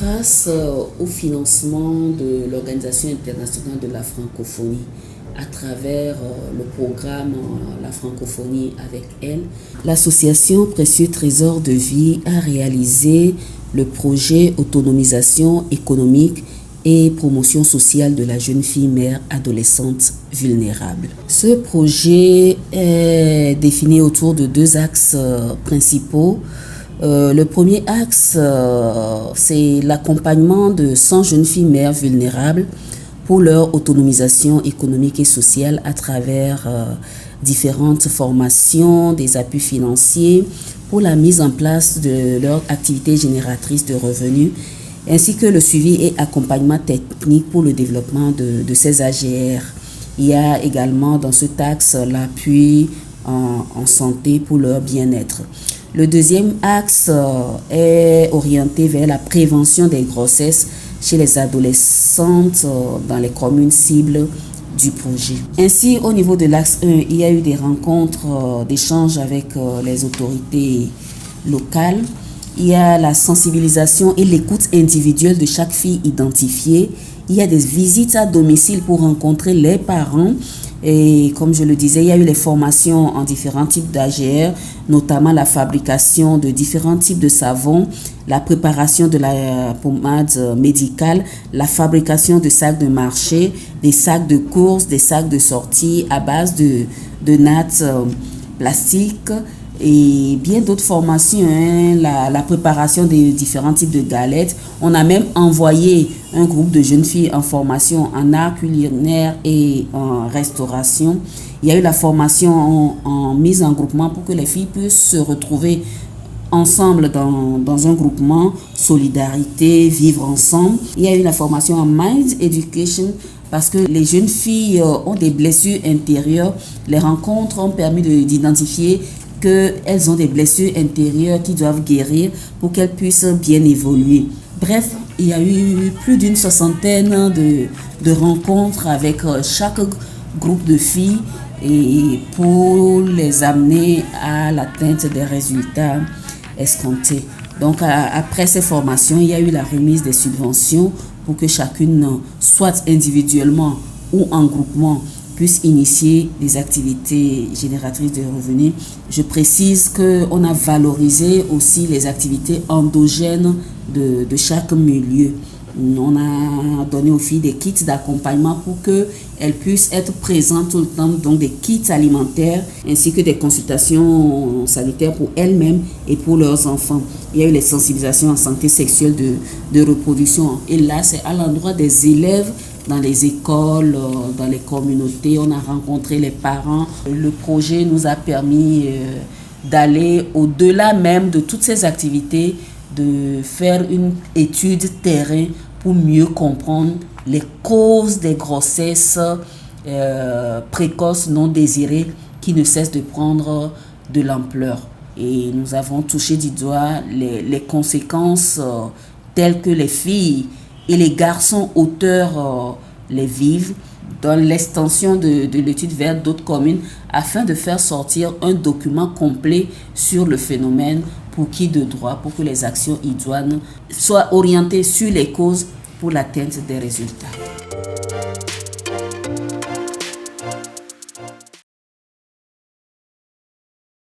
Grâce au financement de l'Organisation internationale de la francophonie, à travers le programme La francophonie avec elle, l'association Précieux Trésor de Vie a réalisé le projet Autonomisation économique et promotion sociale de la jeune fille mère adolescente vulnérable. Ce projet est défini autour de deux axes principaux. Le premier axe, c'est l'accompagnement de 100 jeunes filles mères vulnérables pour leur autonomisation économique et sociale à travers différentes formations, des appuis financiers pour la mise en place de leur activité génératrice de revenus, ainsi que le suivi et accompagnement technique pour le développement de ces AGR. Il y a également dans ce axe l'appui en santé pour leur bien-être. Le deuxième axe est orienté vers la prévention des grossesses chez les adolescentes dans les communes cibles du projet. Ainsi, au niveau de l'axe 1, il y a eu des rencontres d'échange avec les autorités locales. Il y a la sensibilisation et l'écoute individuelle de chaque fille identifiée. Il y a des visites à domicile pour rencontrer les parents. Et comme je le disais, il y a eu les formations en différents types d'AGR, notamment la fabrication de différents types de savons, la préparation de la pommade médicale, la fabrication de sacs de marché, des sacs de course, des sacs de sortie à base de nattes plastiques et bien d'autres formations, la préparation des différents types de galettes. On a même envoyé un groupe de jeunes filles en formation en art culinaire et en restauration. Il y a eu la formation en mise en groupement pour que les filles puissent se retrouver ensemble dans un groupement, solidarité, vivre ensemble. Il y a eu la formation en Mind Education parce que les jeunes filles ont des blessures intérieures. Les rencontres ont permis d'identifier qu'elles ont des blessures intérieures qui doivent guérir pour qu'elles puissent bien évoluer. Bref, il y a eu plus d'une soixantaine de rencontres avec chaque groupe de filles et pour les amener à l'atteinte des résultats escomptés. Donc, après ces formations, il y a eu la remise des subventions pour que chacune, soit individuellement ou en groupement, puisse initier des activités génératrices de revenus. Je précise qu'on a valorisé aussi les activités endogènes de chaque milieu. On a donné aux filles des kits d'accompagnement pour qu'elles puissent être présentes tout le temps, donc des kits alimentaires ainsi que des consultations sanitaires pour elles-mêmes et pour leurs enfants. Il y a eu les sensibilisations en santé sexuelle de reproduction. Et là, c'est à l'endroit des élèves dans les écoles, dans les communautés. On a rencontré les parents. Le projet nous a permis d'aller au-delà même de toutes ces activités, de faire une étude terrain pour mieux comprendre les causes des grossesses précoces non désirées qui ne cessent de prendre de l'ampleur. Et nous avons touché du doigt les conséquences telles que les filles et les garçons auteurs les vivent dans l'extension de l'étude vers d'autres communes afin de faire sortir un document complet sur le phénomène pour qui de droit, pour que les actions idoines soient orientées sur les causes pour l'atteinte des résultats.